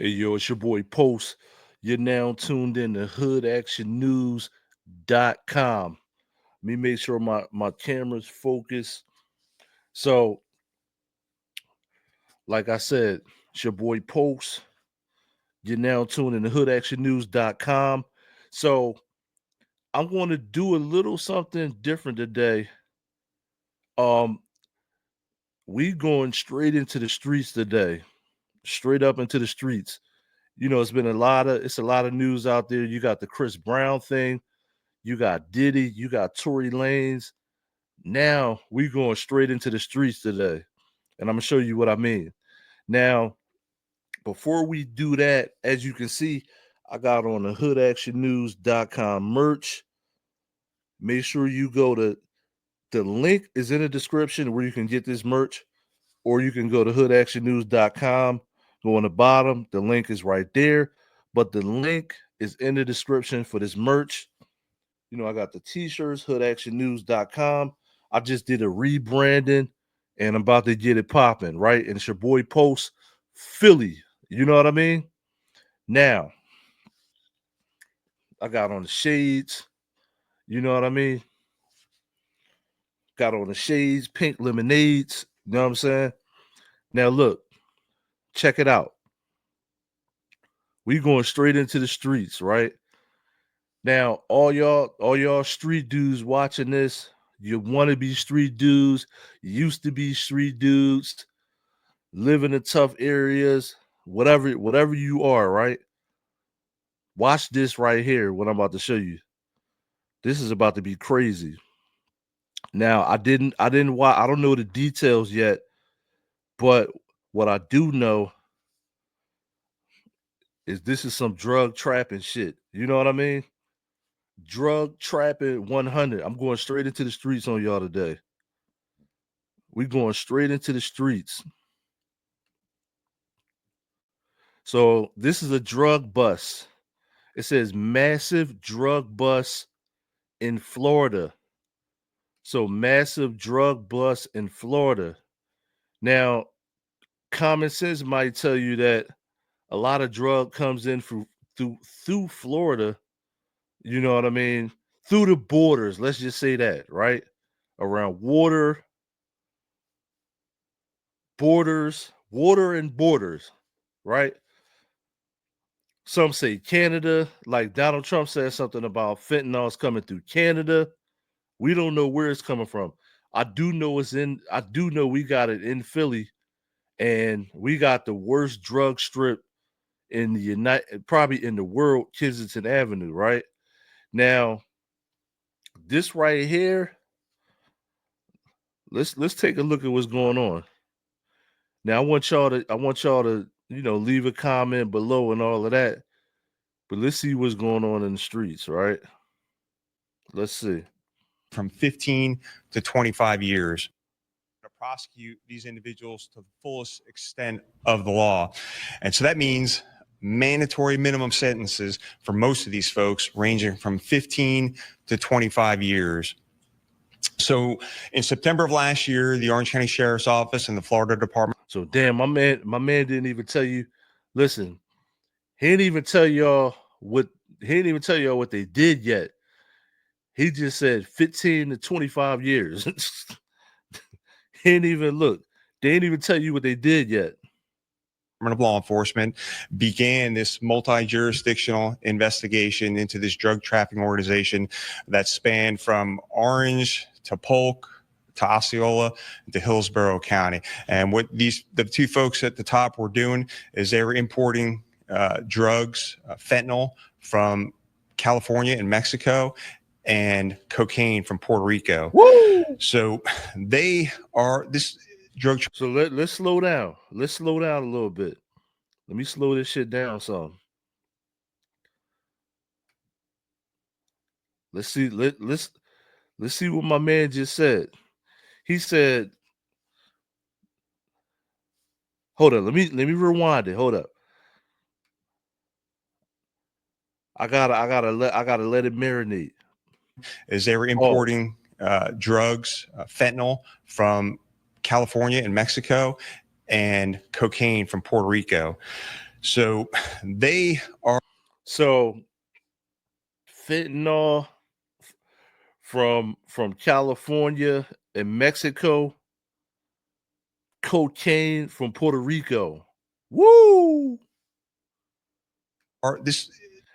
Hey, yo, it's your boy Post. You're now tuned in to hoodactionnews.com. Let me make sure my camera's focused. So, like I said, it's your boy Post. You're now tuned in to hoodactionnews.com. So, I'm going to do a little something different today. Um, we going straight into the streets today. Straight up into the streets. It's a lot of news out there. You got the Chris Brown thing. You got Diddy, you got Tory Lanez. Now we going straight into the streets today. And I'm gonna show you what I mean. Now, before we do that, as you can see, I got on the hoodactionnews.com merch. Make sure you go to the link is in the description where you can get this merch, or you can go to hoodactionnews.com. Go on the bottom, the link is right there. But the link is in the description for this merch. I got the t-shirts, hoodactionnews.com. I just did a rebranding and I'm about to get it popping, right? And it's your boy Post Philly. You know what I mean? Now, I got on the shades. You know what I mean? Got on the shades, pink lemonades. You know what I'm saying? Now, look, check it out. We going straight into the streets, right? Now, all y'all street dudes watching this, you want to be street dudes, used to be street dudes, live in the tough areas, whatever you are, right? Watch this right here, what I'm about to show you. This is about to be crazy. Now, I don't know the details yet, but what I do know is this is some drug trapping shit. You know what I mean? Drug trapping 100. I'm going straight into the streets on y'all today. We going straight into the streets. So this is a drug bust. It says massive drug bust in Florida. So massive drug bust in Florida. Now, common sense might tell you that a lot of drug comes in through Florida. You know what I mean? Through the borders. Let's just say that, right? Around water and borders, right? Some say Canada, like Donald Trump said something about fentanyl's coming through Canada. We don't know where it's coming from. I do know we got it in Philly, and we got the worst drug strip in probably in the world, Kensington Avenue, right? Now, this right here, let's take a look at what's going on. Now, I want y'all to leave a comment below and all of that. But let's see what's going on in the streets, right? Let's see. From 15 to 25 years to prosecute these individuals to the fullest extent of the law. And so that means mandatory minimum sentences for most of these folks ranging from 15 to 25 years. So in September of last year, the Orange County Sheriff's Office and the Florida Department. So damn, my man didn't even tell you. Listen, he didn't even tell y'all what they did yet. He just said 15 to 25 years. He didn't even look. They didn't even tell you what they did yet. Department of Law Enforcement began this multi-jurisdictional investigation into this drug trafficking organization that spanned from Orange to Polk to Osceola to Hillsborough County. And what the two folks at the top were doing is they were importing drugs, fentanyl from California and Mexico, and cocaine from Puerto Rico. Woo! So they are this drug. So let's slow down. Let's slow down a little bit. Let me slow this shit down some. Let's see. Let's see what my man just said. He said, "Hold up. Let me rewind it. Hold up. I gotta let it marinate." As they were importing drugs, fentanyl from California and Mexico, and cocaine from Puerto Rico. So they are So fentanyl from California and Mexico, cocaine from Puerto Rico. Woo! this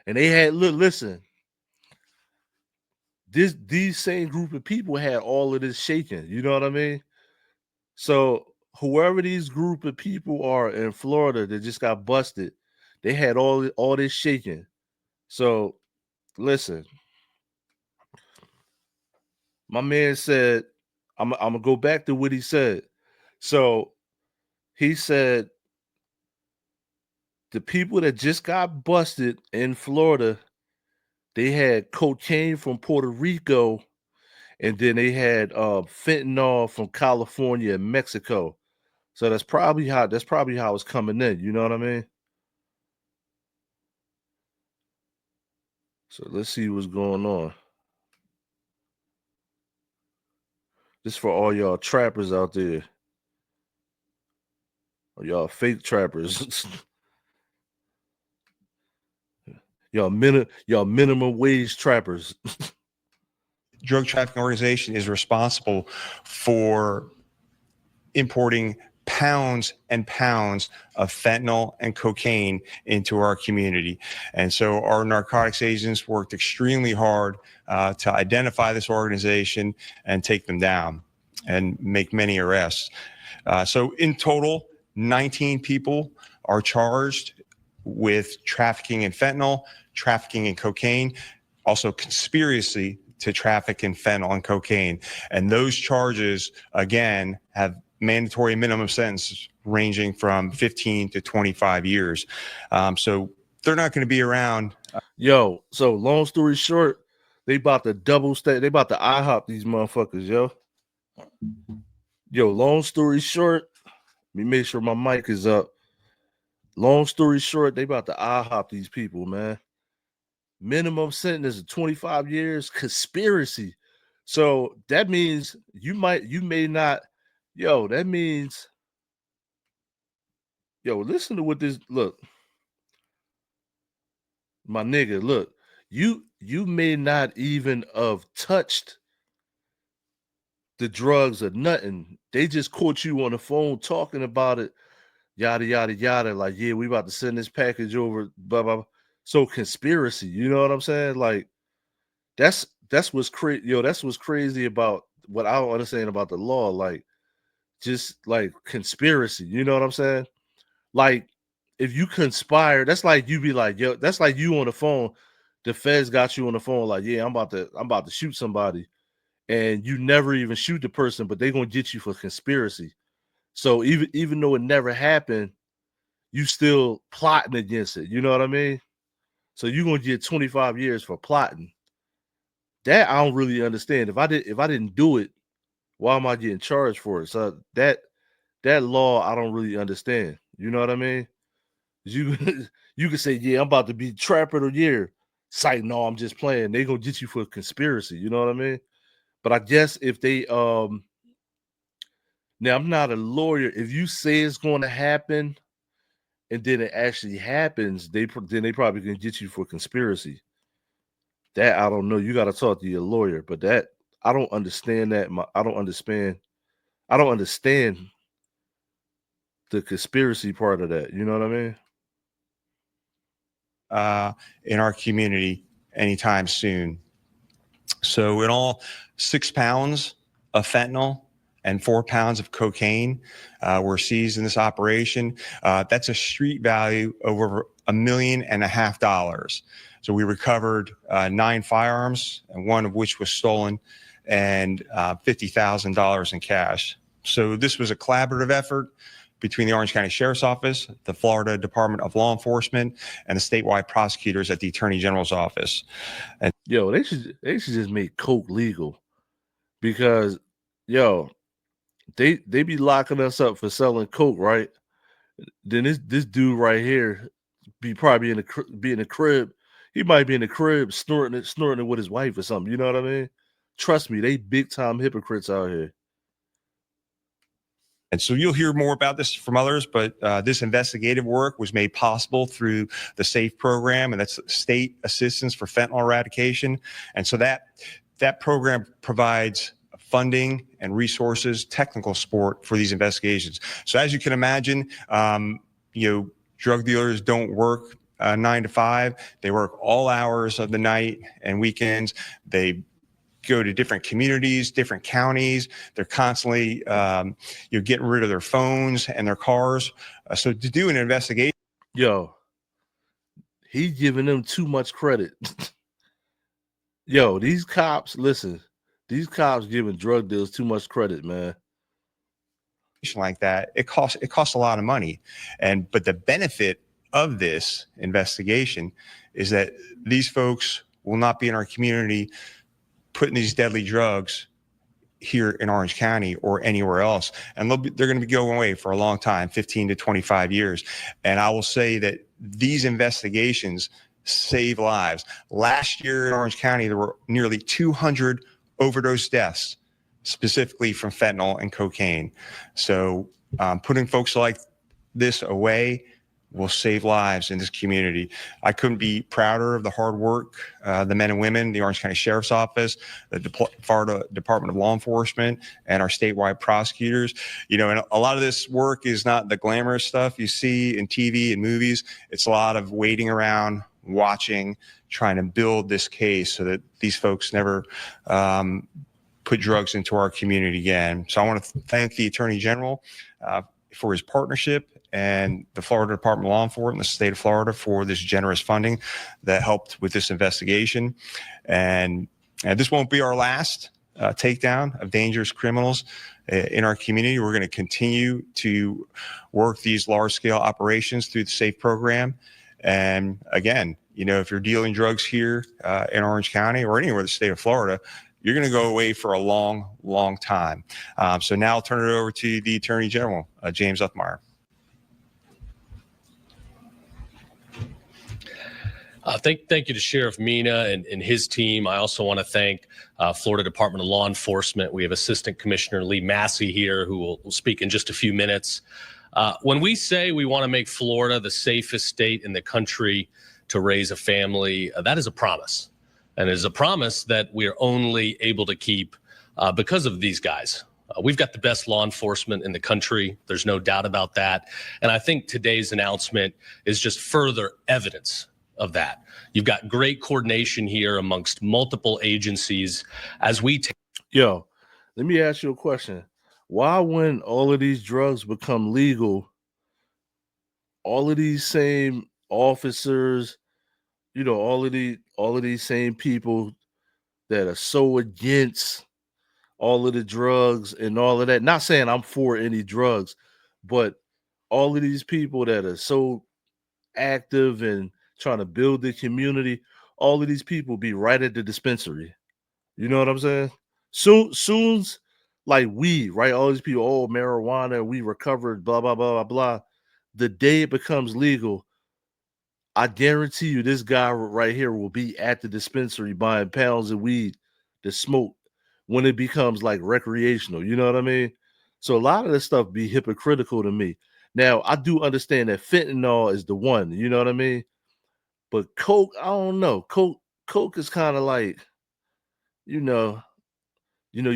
And they had listen, these same group of people had all of this shaking. You know what I mean? So whoever these group of people are in Florida that just got busted, they had all this shaking. So listen, my man said, I'm gonna go back to what he said. So he said the people that just got busted in Florida, they had cocaine from Puerto Rico, and then they had fentanyl from California and Mexico. So that's probably how it's coming in. You know what I mean? So let's see what's going on. This for all y'all trappers out there, or y'all fake trappers, y'all minimum wage trappers. drug trafficking organization is responsible for importing pounds and pounds of fentanyl and cocaine into our community. And so our narcotics agents worked extremely hard to identify this organization and take them down and make many arrests. So in total, 19 people are charged with trafficking in fentanyl, trafficking in cocaine, also conspiracy to traffic in fentanyl and cocaine. And those charges, again, have mandatory minimum sentences ranging from 15 to 25 years. So they're not going to be around. Yo, so long story short, they about to double stack. They about to IHOP these motherfuckers, yo. Yo, long story short, let me make sure my mic is up. Long story short, they about to IHOP these people, man. Minimum sentence of 25 years, conspiracy. So that means you may not, that means, listen to what this look, my nigga, look, you may not even have touched the drugs or nothing. They just caught you on the phone talking about it, yada yada yada. Like, yeah, we about to send this package over, blah blah. Blah. So conspiracy, you know what I'm saying? Like that's what's crazy. That's what's crazy about what I don't understand about the law. Like, just like conspiracy, you know what I'm saying? Like, if you conspire, that's like you be like, yo, that's like you on the phone. The feds got you on the phone, like, yeah, I'm about to shoot somebody, and you never even shoot the person, but they gonna get you for conspiracy. So even though it never happened, you still plotting against it. You know what I mean? So you're gonna get 25 years for plotting. That I don't really understand. If I didn't do it, why am I getting charged for it? So that law I don't really understand. You know what I mean? You you can say, yeah, I'm about to be trapper of the year. It's like, no, I'm just playing. They gonna get you for conspiracy. You know what I mean? But I guess if they now I'm not a lawyer. If you say it's going to happen and then it actually happens, then they probably can get you for conspiracy. That I don't know. You got to talk to your lawyer. But that I don't understand that. I don't understand. I don't understand the conspiracy part of that. You know what I mean? In our community anytime soon. So, in all, 6 pounds of fentanyl and 4 pounds of cocaine were seized in this operation. That's a street value over $1.5 million. So we recovered 9 firearms, and one of which was stolen, and $50,000 in cash. So this was a collaborative effort between the Orange County Sheriff's Office, the Florida Department of Law Enforcement, and the statewide prosecutors at the Attorney General's office. And Yo, they should just make coke legal, because yo, they be locking us up for selling coke, right? Then this dude right here be probably be in the crib. He might be in the crib snorting it with his wife or something. You know what I mean? Trust me, they big time hypocrites out here. And so you'll hear more about this from others, but this investigative work was made possible through the SAFE program, and that's State Assistance for Fentanyl Eradication. And so that program provides funding and resources, technical support for these investigations. So as you can imagine, drug dealers don't work 9 to 5. They work all hours of the night and weekends. They go to different communities, different counties. They're constantly getting rid of their phones and their cars. So to do an investigation. Yo, he's giving them too much credit. Yo, these cops, listen, these cops giving drug dealers too much credit, man. Like that, it costs a lot of money. But the benefit of this investigation is that these folks will not be in our community putting these deadly drugs here in Orange County or anywhere else. And they're going to be going away for a long time, 15 to 25 years. And I will say that these investigations save lives. Last year in Orange County, there were nearly 200 overdose deaths, specifically from fentanyl and cocaine. So putting folks like this away will save lives in this community. I couldn't be prouder of the hard work, the men and women, the Orange County Sheriff's Office, the Florida Department of Law Enforcement, and our statewide prosecutors. And a lot of this work is not the glamorous stuff you see in TV and movies. It's a lot of waiting around, watching, trying to build this case so that these folks never put drugs into our community again. So I want to thank the Attorney General for his partnership, and the Florida Department of Law Enforcement in the state of Florida for this generous funding that helped with this investigation. And this won't be our last takedown of dangerous criminals in our community. We're going to continue to work these large-scale operations through the SAFE program. And again, if you're dealing drugs here in Orange County or anywhere in the state of Florida, you're going to go away for a long, long time. So now I'll turn it over to the Attorney General, James Uthmeyer. Thank you to Sheriff Mina and his team. I also want to thank Florida Department of Law Enforcement. We have Assistant Commissioner Lee Massey here who will speak in just a few minutes. When we say we want to make Florida the safest state in the country to raise a family, that is a promise. And it is a promise that we are only able to keep because of these guys. We've got the best law enforcement in the country. There's no doubt about that. And I think today's announcement is just further evidence of that. You've got great coordination here amongst multiple agencies as we Yo, let me ask you a question. Why, when all of these drugs become legal, all of these same officers, all of these same people that are so against all of the drugs and all of that, not saying I'm for any drugs, but all of these people that are so active and trying to build the community, all of these people be right at the dispensary. You know what I'm saying? Soon's like weed, right? All these people, oh, marijuana, we recovered, blah, blah, blah, blah, blah. The day it becomes legal, I guarantee you this guy right here will be at the dispensary buying pounds of weed to smoke when it becomes like recreational. You know what I mean? So a lot of this stuff be hypocritical to me. Now, I do understand that fentanyl is the one, you know what I mean? But coke, I don't know. Coke is kind of like, you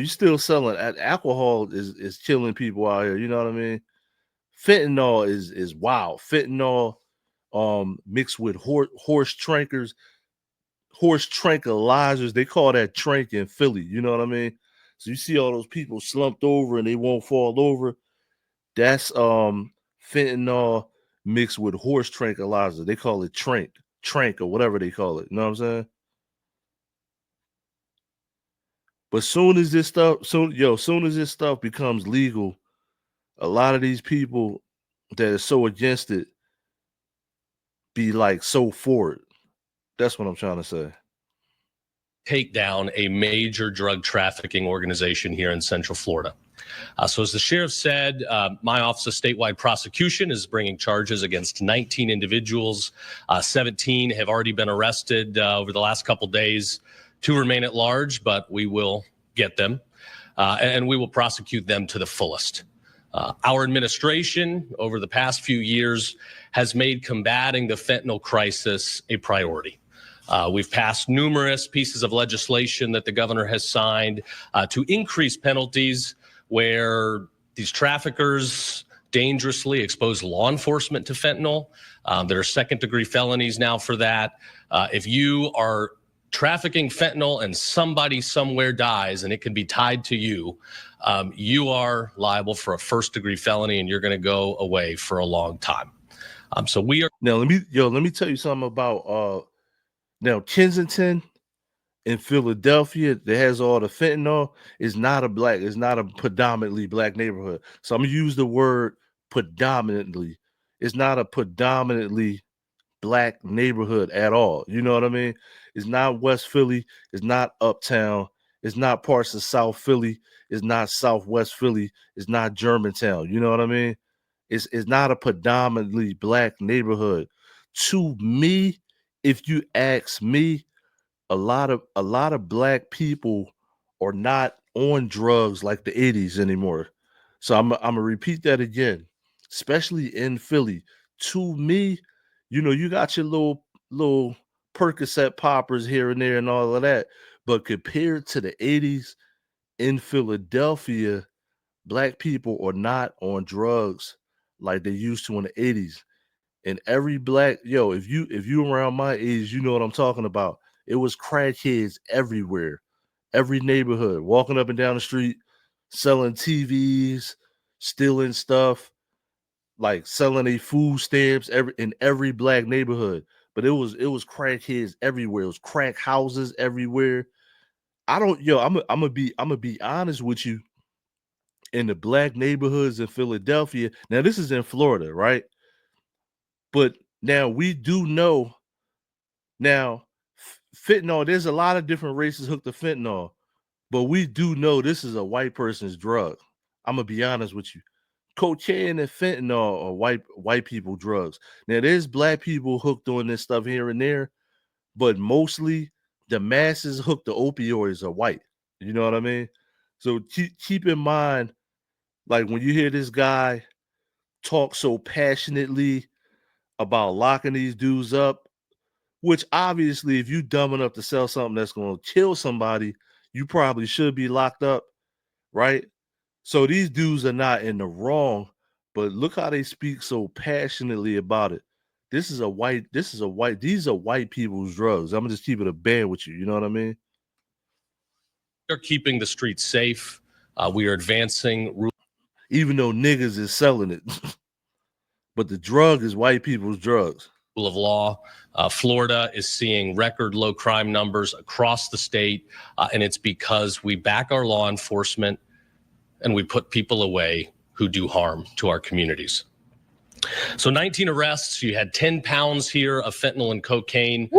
still selling alcohol is killing people out here, you know what I mean? Fentanyl is wild. Fentanyl mixed with horse tranquilizers. They call that trank in Philly, you know what I mean? So you see all those people slumped over and they won't fall over. That's fentanyl mixed with horse tranquilizer. They call it trank or whatever they call it. You know what I'm saying? But soon as this stuff becomes legal, a lot of these people that are so against it be like so for it. That's what I'm trying to say. Take down a major drug trafficking organization here in Central Florida. So as the sheriff said, my Office of Statewide Prosecution is bringing charges against 19 individuals. 17 have already been arrested over the last couple days. 2 remain at large, but we will get them and we will prosecute them to the fullest. Our administration over the past few years has made combating the fentanyl crisis a priority. We've passed numerous pieces of legislation that the governor has signed to increase penalties where these traffickers dangerously expose law enforcement to fentanyl. There are second-degree felonies now for that. If you are trafficking fentanyl and somebody somewhere dies and it can be tied to you, you are liable for a first-degree felony and you're going to go away for a long time. So we are Now let me tell you something about now Kensington in Philadelphia that has all the fentanyl is not a predominantly black neighborhood. So I'm gonna use the word predominantly. It's not a predominantly black neighborhood at all. You know what I mean? It's not West Philly, it's not Uptown, it's not parts of South Philly, it's not Southwest Philly, it's not Germantown. You know what I mean? It's not a predominantly black neighborhood. To me, if you ask me, a lot of black people are not on drugs like the 80s anymore. So I'm gonna repeat that again, especially in Philly. To me, you got your little Percocet poppers here and there and all of that, but compared to the 80s in Philadelphia, black people are not on drugs like they used to in the 80s. And every black, if you around my age, you know what I'm talking about. It was crackheads everywhere, every neighborhood, walking up and down the street, selling TVs, stealing stuff, like selling a food stamps in every black neighborhood. But it was crackheads everywhere. It was crack houses everywhere. I don't, yo, I'm gonna be honest with you. In the black neighborhoods in Philadelphia, now this is in Florida, right? But now we do know now fentanyl, there's a lot of different races hooked to fentanyl, but we do know this is a white person's drug. I'm gonna be honest with you. Cocaine and fentanyl are white people drugs. Now there's black people hooked on this stuff here and there, but mostly the masses hooked to opioids are white. You know what I mean? So keep in mind, like when you hear this guy talk so passionately about locking these dudes up, which obviously, if you dumb enough to sell something that's going to kill somebody, you probably should be locked up, right? So these dudes are not in the wrong, but look how they speak so passionately about it. These are white people's drugs. I'm gonna just keep it a band with you. You know what I mean? are keeping the streets safe. We are advancing Even though niggas is selling it, but the drug is white people's drugs. rule of law. Florida is seeing record low crime numbers across the state, and it's because we back our law enforcement and we put people away who do harm to our communities. So 19 arrests, you had 10 pounds here of fentanyl and cocaine,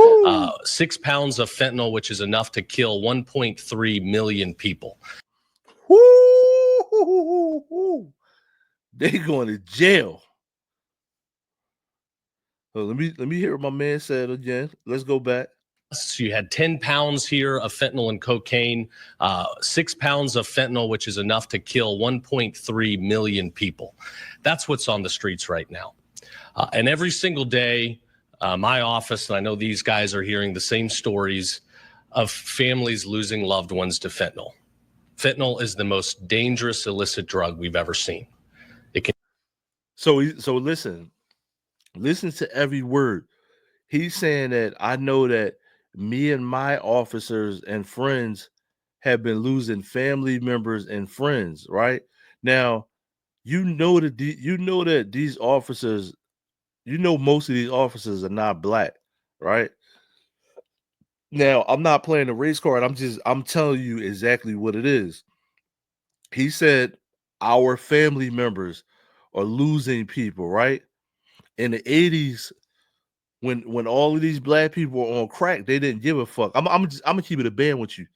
6 pounds of fentanyl, which is enough to kill 1.3 million people. Woo! They going to jail. So let me hear what my man said again. Let's go back. So you had 10 pounds here of fentanyl and cocaine, 6 pounds of fentanyl, which is enough to kill 1.3 million people. That's what's on the streets right now. And every single day, my office, and I know these guys are hearing the same stories of families losing loved ones to fentanyl. Fentanyl is the most dangerous illicit drug we've ever seen. It can. So listen to every word. He's saying that I know that me and my officers and friends have been losing family members and friends, right? Now, you know that these officers, most of these officers are not black, right? Now, I'm not playing the race card. I'm telling you exactly what it is. He said our family members are losing people, right? In the 80s, when all of these black people were on crack, they didn't give a fuck. I'm gonna keep it a band with you.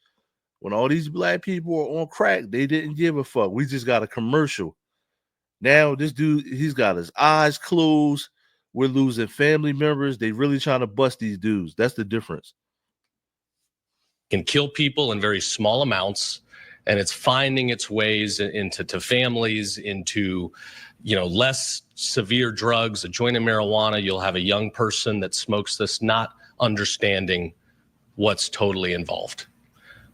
When all these black people were on crack, they didn't give a fuck. We just got a commercial. Now this dude, he's got his eyes closed. We're losing family members. They really trying to bust these dudes. That's the difference. Can kill people in very small amounts. and it's finding its ways into families, into less severe drugs, a joint of marijuana. You'll have a young person that smokes this, not understanding what's totally involved.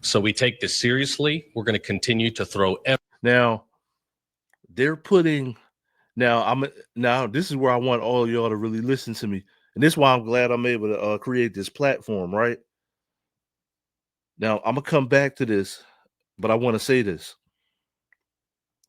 So we take this seriously. We're going to continue to throw. Now they're putting. Now this is where I want all of y'all to really listen to me, and this is why I'm glad I'm able to create this platform. Right now, I'm gonna come back to this, but I want to say this.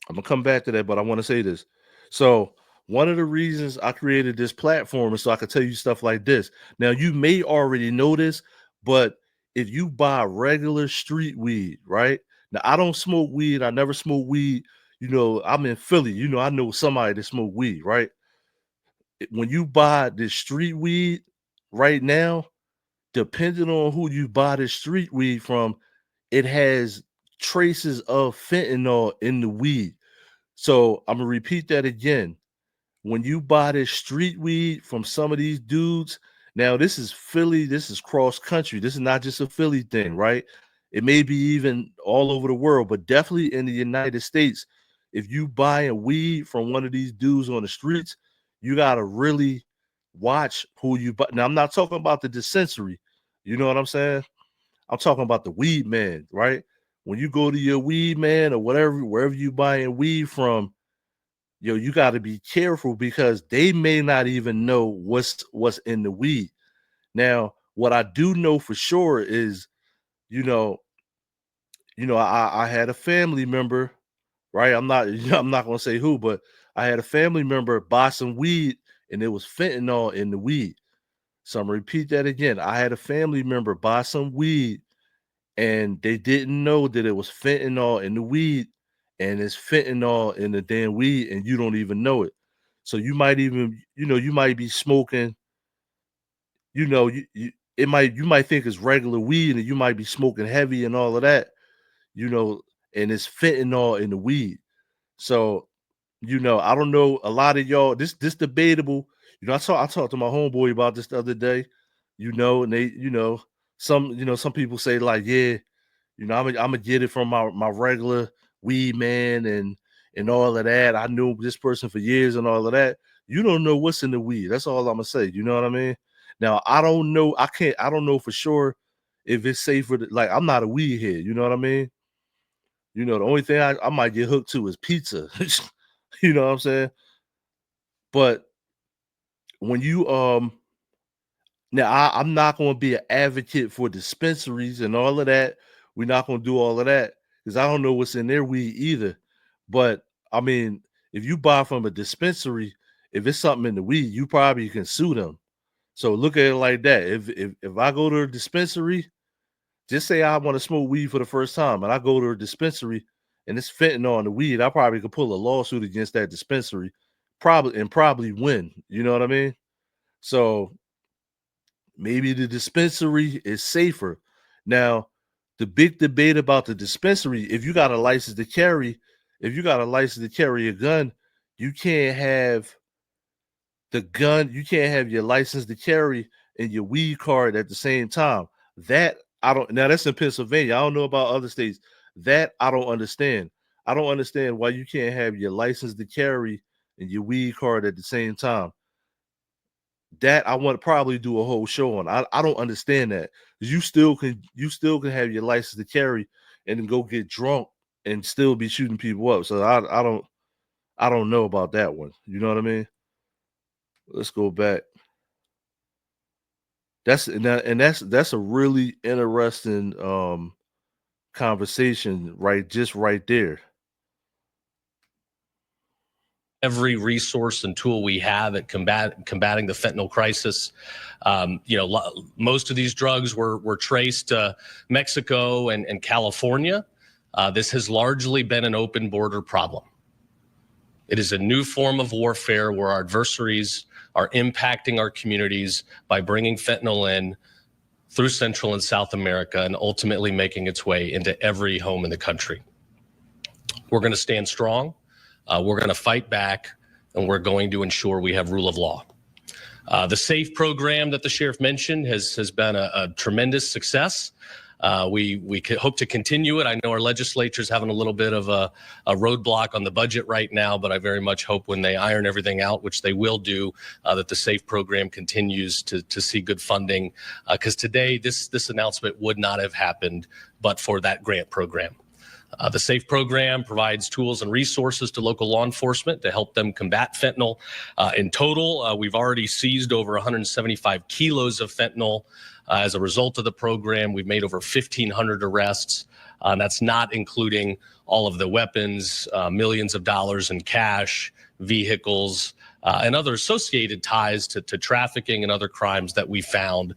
I'm gonna come back to that, but I want to say this. So one of the reasons I created this platform is so I could tell you stuff like this. Now you may already know this, but if you buy regular street weed, right? Now I don't smoke weed. I never smoke weed. I'm in Philly. I know somebody that smoke weed, right? When you buy this street weed right now, depending on who you buy this street weed from, it has traces of fentanyl in the weed. So I'm gonna repeat that again. When you buy this street weed from some of these dudes, now this is Philly, this is cross country. This is not just a Philly thing, right? It may be even all over the world, but definitely in the United States. If you buy a weed from one of these dudes on the streets, you gotta really watch who you buy. Now, I'm not talking about the dispensary. You know what I'm saying? I'm talking about the weed man, right? When you go to your weed man or whatever, wherever you buying weed from, you got to be careful because they may not even know what's in the weed. Now, what I do know for sure is, you know, I had a family member, right? I'm not gonna say who, but I had a family member buy some weed and there was fentanyl in the weed. So I'm gonna repeat that again. I had a family member buy some weed and they didn't know that it was fentanyl in the weed, and it's fentanyl in the damn weed, and you don't even know it. So you might even, you might be smoking, you might think it's regular weed, and you might be smoking heavy and all of that, you know, and it's fentanyl in the weed. So, I don't know a lot of y'all. This debatable. I talked to my homeboy about this the other day, and they, some people say like, yeah, I'm gonna get it from my regular weed man and all of that. I knew this person for years and all of that. You don't know what's in the weed. That's all I'm gonna say. You know what I mean? Now I don't know. I don't know for sure if it's safer. Like I'm not a weed head. You know what I mean? The only thing I might get hooked to is pizza. You know what I'm saying? But when you now I'm not going to be an advocate for dispensaries and all of that. We're not going to do all of that because I don't know what's in their weed either. But I mean, if you buy from a dispensary, if it's something in the weed, you probably can sue them. So look at it like that. If I go to a dispensary, just say I want to smoke weed for the first time, and I go to a dispensary and it's fentanyl in the weed, I probably could pull a lawsuit against that dispensary, probably win. You know what I mean? So maybe the dispensary is safer. Now, the big debate about the dispensary, if you got a license to carry, a gun, you can't have you can't have your license to carry and your weed card at the same time. That I don't now that's in Pennsylvania. I don't know about other states. That I don't understand. I don't understand why you can't have your license to carry and your weed card at the same time. That I want to probably do a whole show on. I don't understand that. You still can have your license to carry and then go get drunk and still be shooting people up. So I don't know about that one. You know what I mean? Let's go back. That's a really interesting conversation, right? Just right there. Every resource and tool we have at combating the fentanyl crisis. Most of these drugs were traced to Mexico and California. This has largely been an open border problem. It is a new form of warfare where our adversaries are impacting our communities by bringing fentanyl in through Central and South America and ultimately making its way into every home in the country. We're going to stand strong. We're going to fight back, and we're going to ensure we have rule of law. The SAFE program that the sheriff mentioned has been a tremendous success. We hope to continue it. I know our legislature's having a little bit of a roadblock on the budget right now, but I very much hope when they iron everything out, which they will do, that the SAFE program continues to see good funding. Because today, this announcement would not have happened but for that grant program. The SAFE program provides tools and resources to local law enforcement to help them combat fentanyl. In total, we've already seized over 175 kilos of fentanyl. As a result of the program, we've made over 1,500 arrests. That's not including all of the weapons, millions of dollars in cash, vehicles, and other associated ties to trafficking and other crimes that we found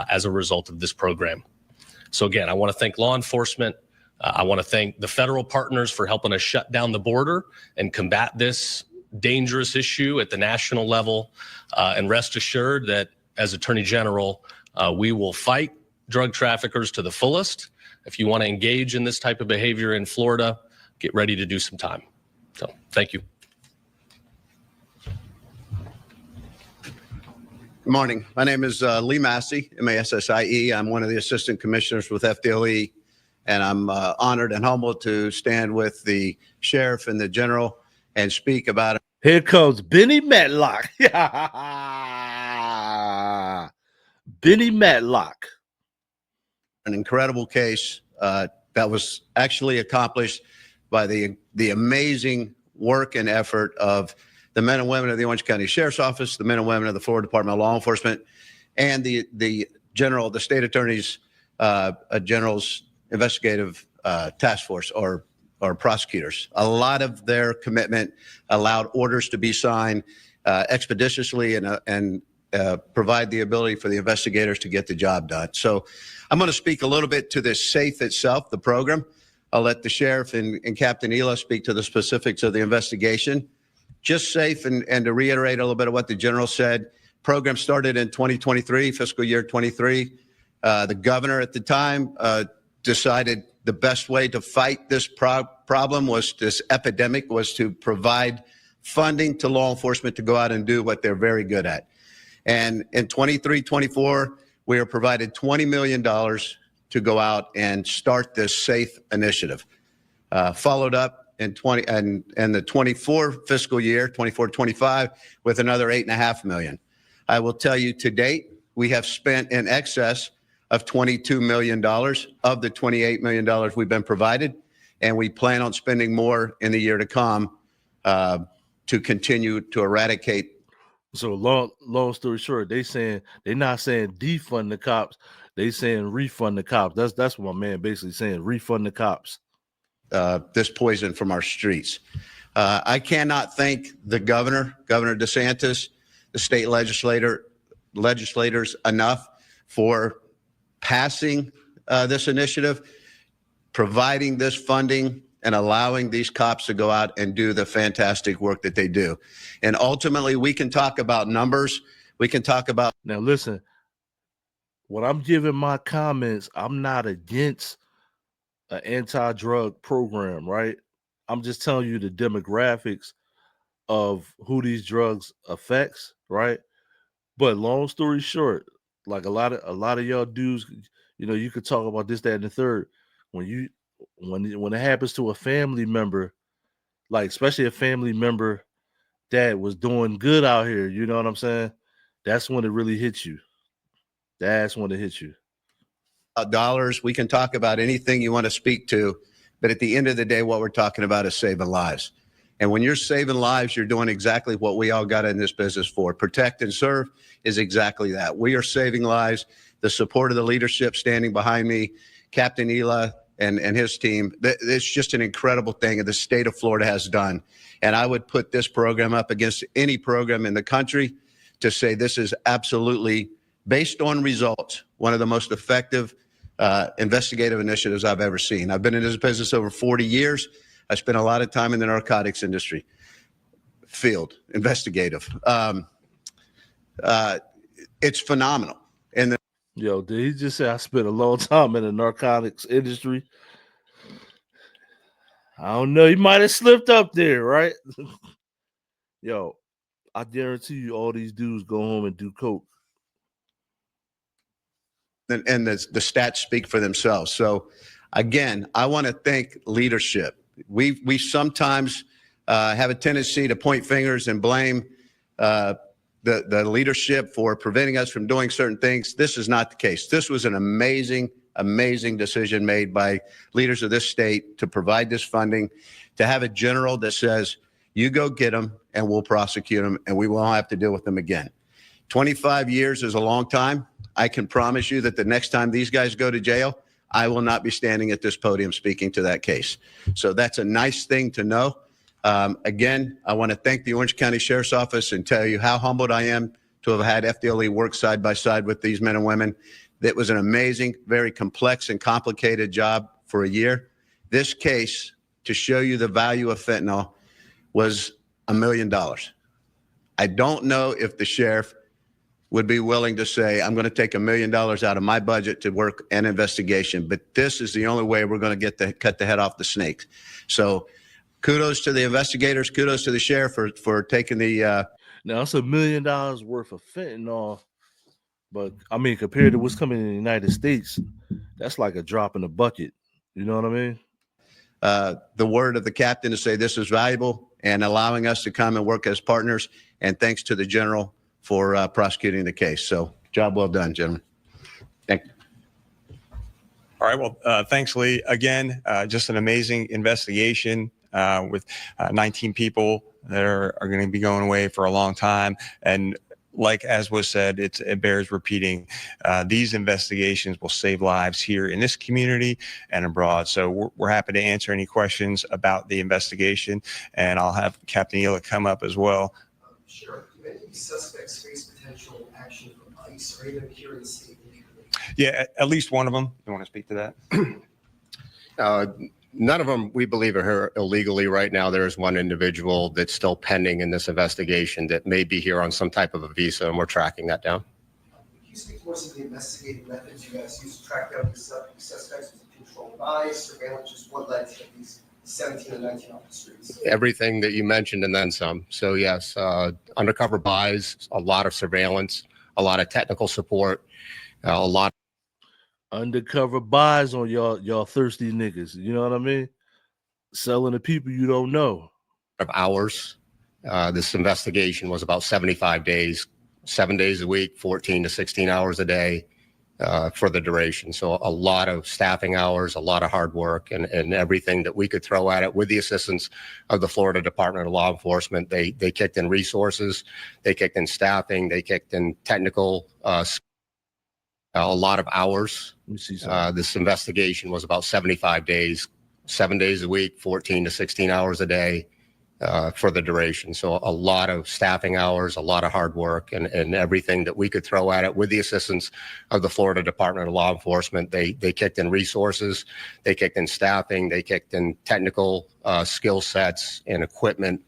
as a result of this program. So again, I want to thank law enforcement. I want to thank the federal partners for helping us shut down the border and combat this dangerous issue at the national level. And rest assured that as Attorney General, we will fight drug traffickers to the fullest. If you want to engage in this type of behavior in Florida, get ready to do some time. So thank you. Good morning. My name is Lee Massey, M-A-S-S-I-E. I'm one of the assistant commissioners with FDLE, and I'm honored and humbled to stand with the sheriff and the general and speak about it. Here comes Benny Matlock. Benny Matlock. An incredible case that was actually accomplished by the amazing work and effort of the men and women of the Orange County Sheriff's Office, the men and women of the Florida Department of Law Enforcement, and the state attorney's general's investigative task force or prosecutors. A lot of their commitment allowed orders to be signed expeditiously and provide the ability for the investigators to get the job done. So I'm going to speak a little bit to the SAFE itself, the program. I'll let the sheriff and Captain Ela speak to the specifics of the investigation. Just SAFE, and to reiterate a little bit of what the general said, program started in 2023, fiscal year 23. The governor at the time decided the best way to fight this problem was this epidemic was to provide funding to law enforcement to go out and do what they're very good at. And in 23-24, we are provided $20 million to go out and start this SAFE initiative. Followed up in the 24 fiscal year, 24-25, with another $8.5 million. I will tell you to date, we have spent in excess of $22 million of the $28 million we've been provided, and we plan on spending more in the year to come to continue to eradicate. So long story short, they're not saying defund the cops, they saying refund the cops. That's what my man basically saying, refund the cops. This poison from our streets. I cannot thank the Governor DeSantis, the state legislators enough for passing this initiative, providing this funding, and allowing these cops to go out and do the fantastic work that they do. And ultimately, we can talk about numbers. We can talk about. Now, listen, when I'm giving my comments, I'm not against an anti-drug program, right? I'm just telling you the demographics of who these drugs affects, right? But long story short, like a lot of y'all dudes, you could talk about this, that, and the third. When it happens to a family member, like especially a family member that was doing good out here, you know what I'm saying? That's when it really hits you. That's when it hits you. Dollars. We can talk about anything you want to speak to, but at the end of the day, what we're talking about is saving lives. And when you're saving lives, you're doing exactly what we all got in this business for. Protect and serve is exactly that. We are saving lives. The support of the leadership standing behind me, Captain Ela and his team, it's just an incredible thing that the state of Florida has done. And I would put this program up against any program in the country to say this is absolutely, based on results, one of the most effective investigative initiatives I've ever seen. I've been in this business over 40 years. I spent a lot of time in the narcotics industry, field, investigative. It's phenomenal. And Yo, did he just say I spent a long time in the narcotics industry? I don't know. He might have slipped up there, right? Yo, I guarantee you all these dudes go home and do coke. and the stats speak for themselves. So, again, I want to thank leadership. We sometimes have a tendency to point fingers and blame the leadership for preventing us from doing certain things. This is not the case. This was an amazing decision made by leaders of this state to provide this funding, to have a general that says, you go get them and we'll prosecute them and we won't have to deal with them again. 25 years is a long time. I can promise you that the next time these guys go to jail, I will not be standing at this podium speaking to that case. So that's a nice thing to know. Again, I want to thank the Orange County Sheriff's Office and tell you how humbled I am to have had FDLE work side by side with these men and women. It was an amazing, very complex and complicated job for a year. This case, to show you the value of fentanyl, was $1 million. I don't know if the sheriff would be willing to say, I'm going to take $1 million out of my budget to work an investigation, but this is the only way we're going to cut the head off the snake. So kudos to the investigators, kudos to the sheriff for taking the. Now it's $1 million worth of fentanyl, but I mean, compared to what's coming in the United States, that's like a drop in the bucket. You know what I mean? The word of the captain to say this is valuable and allowing us to come and work as partners. And thanks to the general for prosecuting the case. So job well done, gentlemen. Thank you. All right. Well, thanks, Lee. Again, just an amazing investigation with 19 people that are going to be going away for a long time. And like as was said, it bears repeating. These investigations will save lives here in this community and abroad. So we're happy to answer any questions about the investigation. And I'll have Captain Ela come up as well. Sure. Do any of these suspects face potential action from ICE or even here in the state legally? Yeah, at least one of them. You want to speak to that? None of them, we believe, are here illegally right now. There is one individual that's still pending in this investigation that may be here on some type of a visa, and we're tracking that down. Can you speak more to the investigative methods you guys use to track down these suspects? Was it controlled by, surveillance? Just what led to these 17 and 19 off the streets? Everything that you mentioned and then some. So yes, undercover buys, a lot of surveillance, a lot of technical support, a lot Undercover buys on y'all thirsty niggas. You know what I mean? Selling to people you don't know. of hours. This investigation was about 75 days, 7 days a week, 14 to 16 hours a day for the duration. So a lot of staffing hours, a lot of hard work, and everything that we could throw at it with the assistance of the Florida Department of Law Enforcement. They kicked in resources, they kicked in staffing, they kicked in technical, a lot of hours. This investigation was about 75 days, 7 days a week, 14 to 16 hours a day for the duration. So a lot of staffing hours, a lot of hard work, and everything that we could throw at it with the assistance of the Florida Department of Law Enforcement. They kicked in resources, they kicked in staffing, they kicked in technical skill sets and equipment,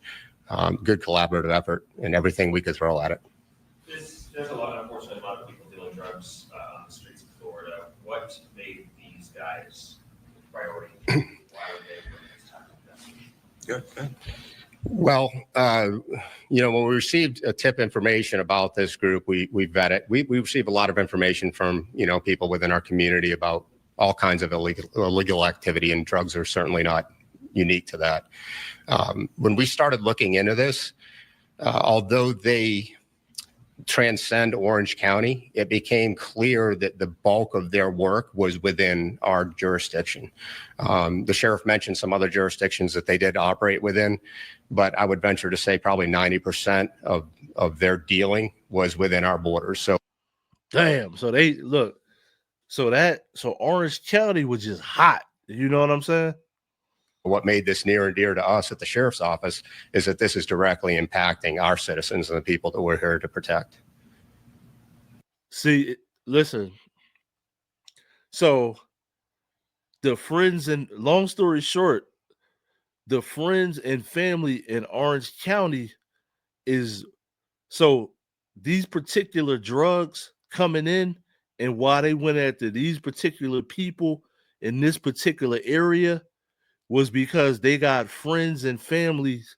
good collaborative effort, and everything we could throw at it. There's a lot, unfortunately, a lot of people dealing drugs on the streets of Florida. What made these guys priority? Why are they putting this time into that? Good. Well, when we received a tip information about this group, we vet it. We receive a lot of information from, people within our community about all kinds of illegal activity, and drugs are certainly not unique to that. When we started looking into this, although they transcend Orange County, it became clear that the bulk of their work was within our jurisdiction. The sheriff mentioned some other jurisdictions that they did operate within, but I would venture to say probably 90% of their dealing was within our borders. So, damn. So they look. So Orange County was just hot. You know what I'm saying? What made this near and dear to us at the sheriff's office is that this is directly impacting our citizens and the people that we're here to protect. See, listen. So the friends and long story short, the friends and family in Orange County is so these particular drugs coming in, and why they went after these particular people in this particular area was because they got friends and families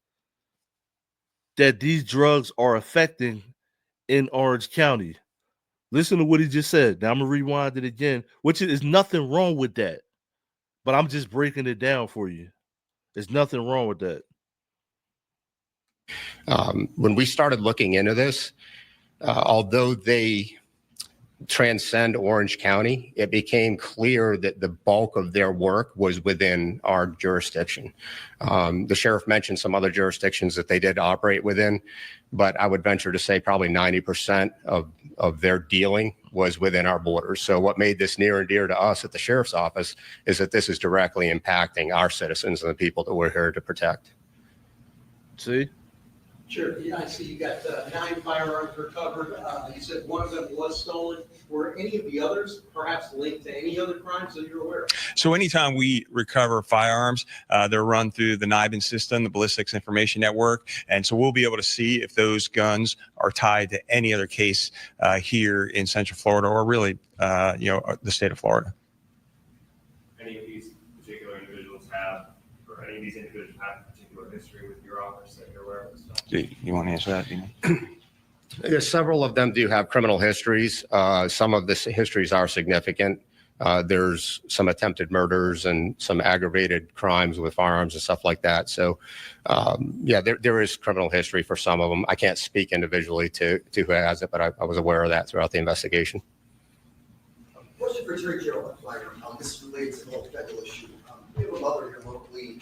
that these drugs are affecting in Orange County. Listen to what he just said. Now I'm gonna rewind it again, which is nothing wrong with that. But I'm just breaking it down for you. There's nothing wrong with that. When we started looking into this, although they transcend Orange County, it became clear that the bulk of their work was within our jurisdiction. The sheriff mentioned some other jurisdictions that they did operate within, but I would venture to say probably 90% of their dealing was within our borders. So what made this near and dear to us at the sheriff's office is that this is directly impacting our citizens and the people that we're here to protect. See? Sure. Yeah, I see you got 9 firearms recovered. You said one of them was stolen. Were any of the others perhaps linked to any other crimes that you're aware of? So anytime we recover firearms, they're run through the NIBIN system, the Ballistics Information Network. And so we'll be able to see if those guns are tied to any other case here in Central Florida or really, the state of Florida. Any of these particular individuals have, or any of these individuals have particular history with your office that you're aware of this stuff? Do you want to answer that, Dina? Yeah, several of them do have criminal histories. Some of the histories are significant. There's some attempted murders and some aggravated crimes with firearms and stuff like that. So, there is criminal history for some of them. I can't speak individually to who has it, but I was aware of that throughout the investigation. Question for Attorney General Flager. This relates to the federal issue. We have a mother here locally,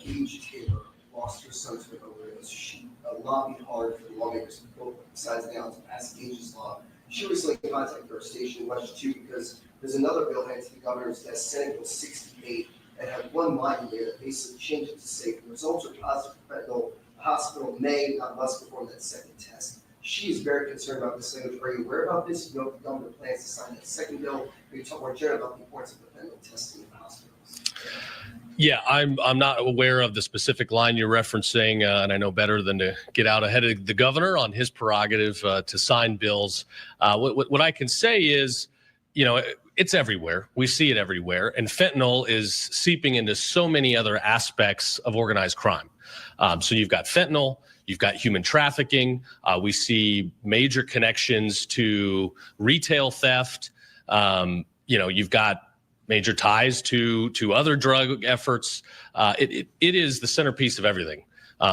Gage Taylor, lost her son to an overdose. She lobbied hard for the lawmakers to vote besides now to pass Gage's law. She recently contacted our station in West too because there's another bill headed to the governor's desk, Senate Bill 68, that had one line in there that basically changed it to say if the results are positive for fentanyl, the hospital may not must perform that second test. She is very concerned about this language. Are you aware about this? You know, if the governor plans to sign that second bill. Can you talk more generally about the importance of the fentanyl testing in the hospitals? Yeah, I'm not aware of the specific line you're referencing, and I know better than to get out ahead of the governor on his prerogative to sign bills. What I can say is, it's everywhere. We see it everywhere, and fentanyl is seeping into so many other aspects of organized crime. So you've got fentanyl, you've got human trafficking. We see major connections to retail theft. You've got major ties to other drug efforts. It is the centerpiece of everything.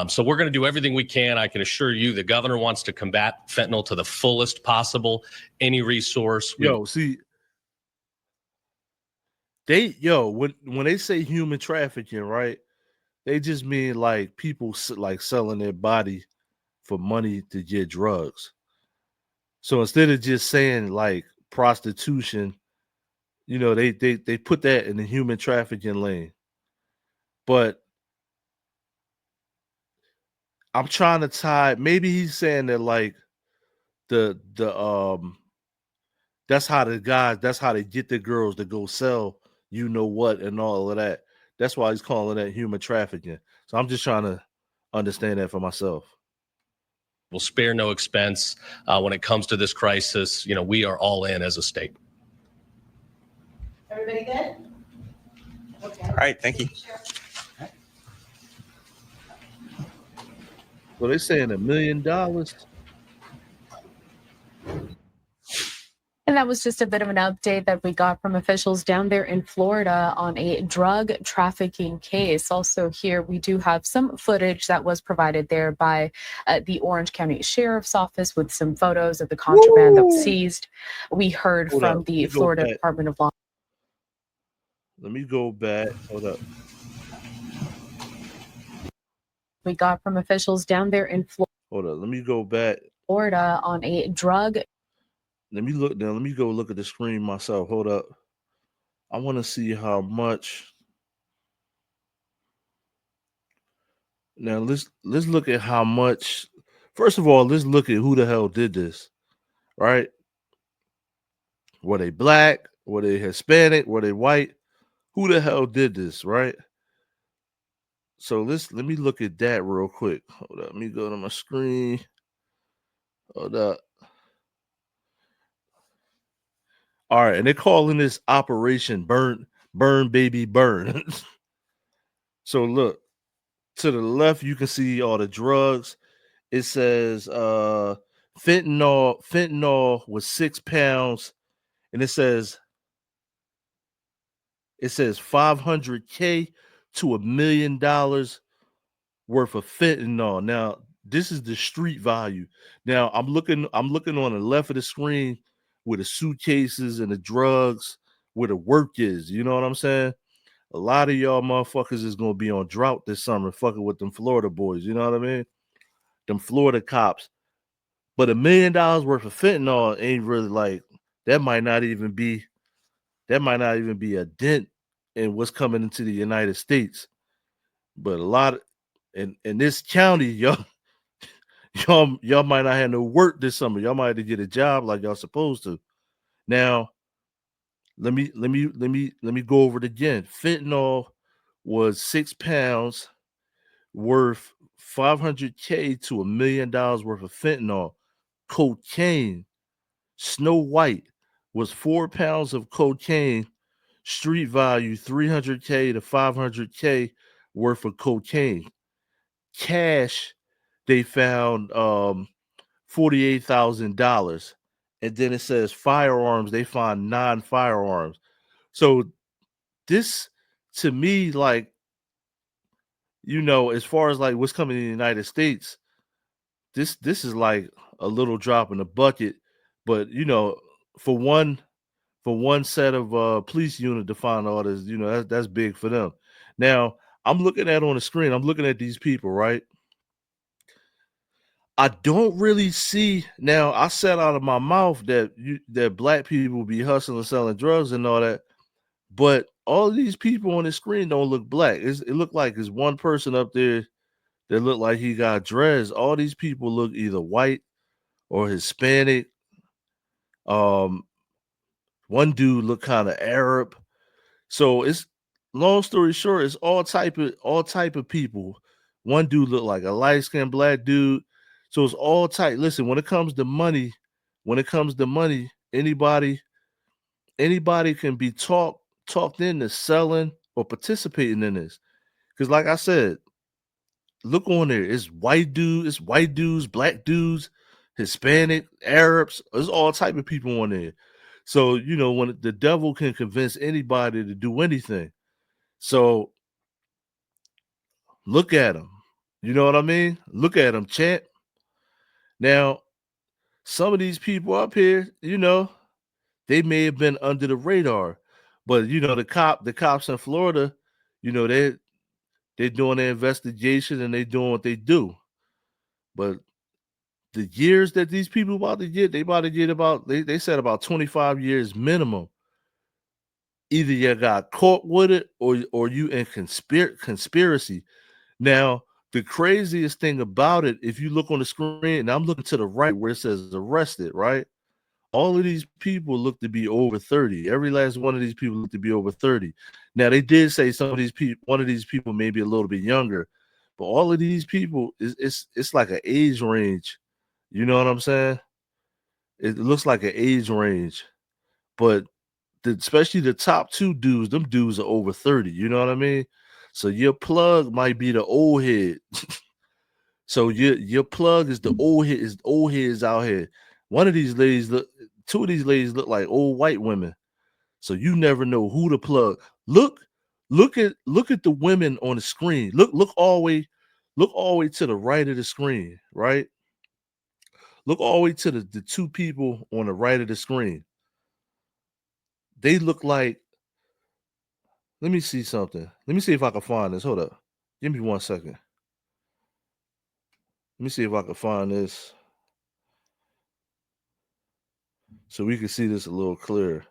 So we're going to do everything we can. I can assure you the governor wants to combat fentanyl to the fullest possible. Any resource. See, when they say human trafficking, right? They just mean like people like selling their body for money to get drugs. So instead of just saying like prostitution, they put that in the human trafficking lane. But I'm trying to tie, maybe he's saying that like the that's how they get the girls to go sell what and all of that. That's why he's calling that human trafficking. So I'm just trying to understand that for myself. We'll spare no expense when it comes to this crisis. We are all in as a state. Everybody good? Okay. All right, thank you. So they're saying $1 million. And that was just a bit of an update that we got from officials down there in Florida on a drug trafficking case. Also here, we do have some footage that was provided there by the Orange County Sheriff's Office with some photos of the contraband that was seized. We heard from the Florida Department of Law. Let me go back. Hold up. We got from officials down there in Florida. Hold up. Let me go back. Florida on a drug. Let me look now. Let me go look at the screen myself. Hold up. I want to see how much. Now let's look at how much. First of all, let's look at who the hell did this. Right? Were they black? Were they Hispanic? Were they white? Who the hell did this? Right? So let me look at that real quick. Hold up. Let me go to my screen. Hold up. All right, and they're calling this Operation Burn Baby Burn. So look, to the left, you can see all the drugs. It says Fentanyl was 6 pounds, and it says 500K to $1 million worth of fentanyl. Now, this is the street value. Now, I'm looking on the left of the screen where the suitcases and the drugs, where the work is. You know what I'm saying? A lot of y'all motherfuckers is gonna be on drought this summer, fucking with them Florida boys. You know what I mean? Them Florida cops. But $1 million worth of fentanyl ain't really like that. Might not even be a dent in what's coming into the United States. But a lot of, in this county, y'all might not have no work this summer. Y'all might have to get a job like y'all supposed to. Now, let me go over it again. Fentanyl was 6 pounds worth 500K to $1 million worth of fentanyl. Cocaine, Snow White, was 4 pounds of cocaine. Street value 300K to 500K worth of cocaine. Cash, they found $48,000. And then it says firearms, they find 9 firearms. So this, to me, like, as far as like what's coming in the United States, this is like a little drop in the bucket. But for one set of police unit to find all this, that's big for them. Now, I'm looking at on the screen, I'm looking at these people, right? I don't really see. Now, I said out of my mouth that black people be hustling, selling drugs and all that, but all of these people on the screen don't look black. It look like there's one person up there that look like he got dreads. All these people look either white or Hispanic. Um, One dude look kind of Arab. So it's, long story short, it's all type of people. One dude look like a light-skinned black dude. So it's all tight. Listen, when it comes to money, anybody can be talked into selling or participating in this. Because like I said, look on there. It's white dudes, black dudes, Hispanic, Arabs. There's all type of people on there. So, when the devil can convince anybody to do anything. So look at them. You know what I mean? Look at them, champ. Now, some of these people up here, they may have been under the radar, but the cops in Florida, they're doing their investigation and they doing what they do. But the years that these people about to get, they about to get about they said about 25 years minimum. Either you got caught with it or you in conspiracy. Now, the craziest thing about it, if you look on the screen, and I'm looking to the right where it says arrested, right? All of these people look to be over 30. Every last one of these people look to be over 30. Now, they did say some of these people, one of these people may be a little bit younger, but all of these people it's like an age range. You know what I'm saying? It looks like an age range, but especially the top two dudes, them dudes are over 30. You know what I mean? So your plug might be the old head. So your plug is the old heads out here. One of these ladies two of these ladies look like old white women. So you never know who to plug. Look at the women on the screen. Look all the way to the right of the screen, right? Look all the way to the two people on the right of the screen. They look like, let me see something. Let me see if I can find this. Hold up. Give me 1 second. Let me see if I can find this so we can see this a little clearer.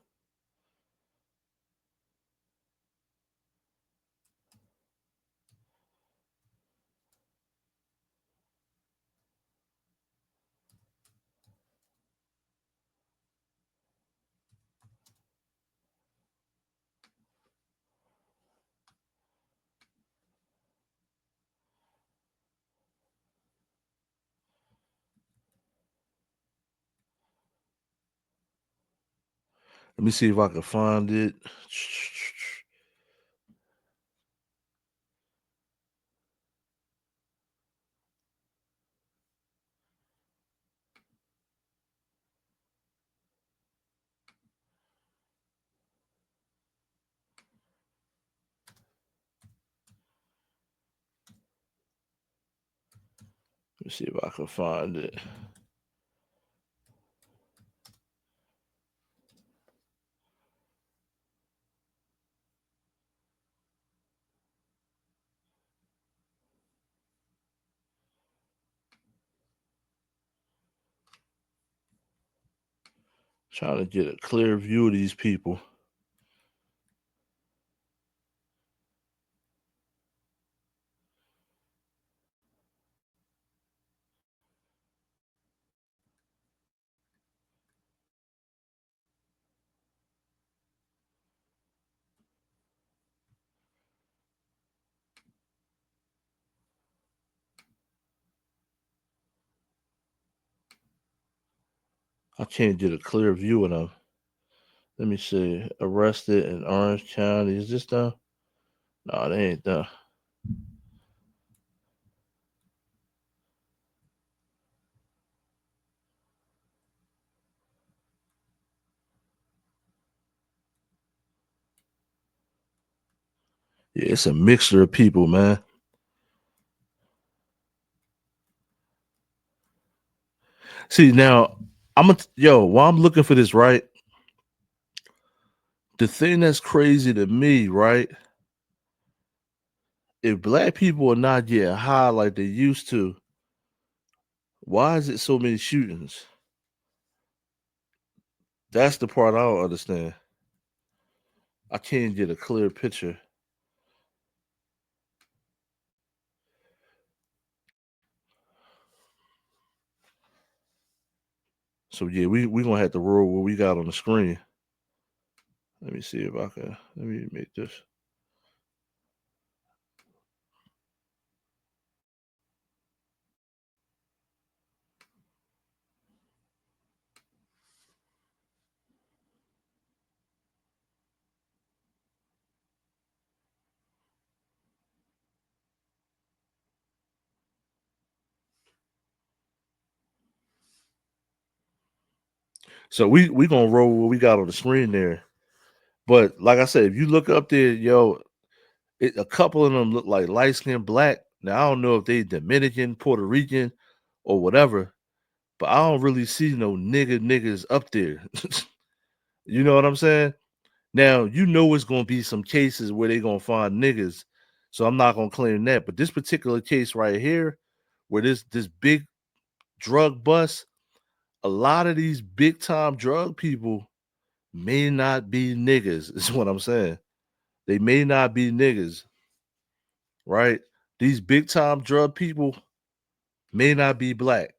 Let me see if I can find it. Let me see if I can find it. Trying to get a clear view of these people. I can't get a clear view of them. Let me see. Arrested in Orange County. Is this done? No, they ain't done. Yeah, it's a mixture of people, man. See, now while I'm looking for this, right? The thing that's crazy to me, right? If black people are not getting high like they used to, why is it so many shootings? That's the part I don't understand. I can't get a clear picture. So yeah, we gonna have to roll what we got on the screen. Let me see if I can. Let me make this. So we gonna roll what we got on the screen there. But like I said, if you look up there, a couple of them look like light skinned black. Now I don't know if they Dominican, Puerto Rican, or whatever, but I don't really see no niggas up there. You know what I'm saying? Now it's gonna be some cases where they gonna find niggas, so I'm not gonna claim that. But this particular case right here, where this big drug bust, a lot of these big time drug people may not be niggas, is what I'm saying. They may not be niggas, right? These big time drug people may not be black.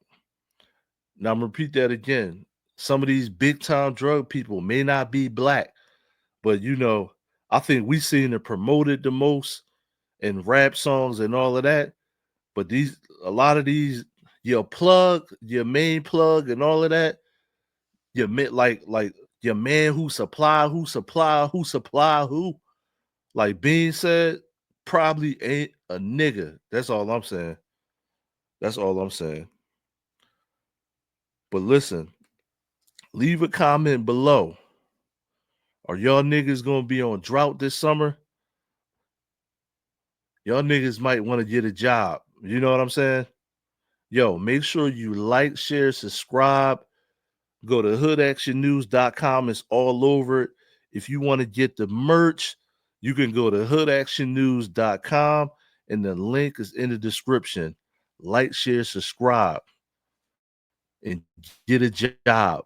Now I'm gonna repeat that again. Some of these big time drug people may not be black, but I think we seen it promoted the most in rap songs and all of that. But a lot of these, your main plug and all of that, like your man who supply who, like Bean said, probably ain't a nigga. That's all I'm saying. That's all I'm saying. But listen, leave a comment below. Are y'all niggas gonna be on drought this summer? Y'all niggas might want to get a job. You know what I'm saying? Yo, make sure you like, share, subscribe. Go to hoodactionnews.com. It's all over it. If you want to get the merch, you can go to hoodactionnews.com and the link is in the description. Like, share, subscribe, and get a job.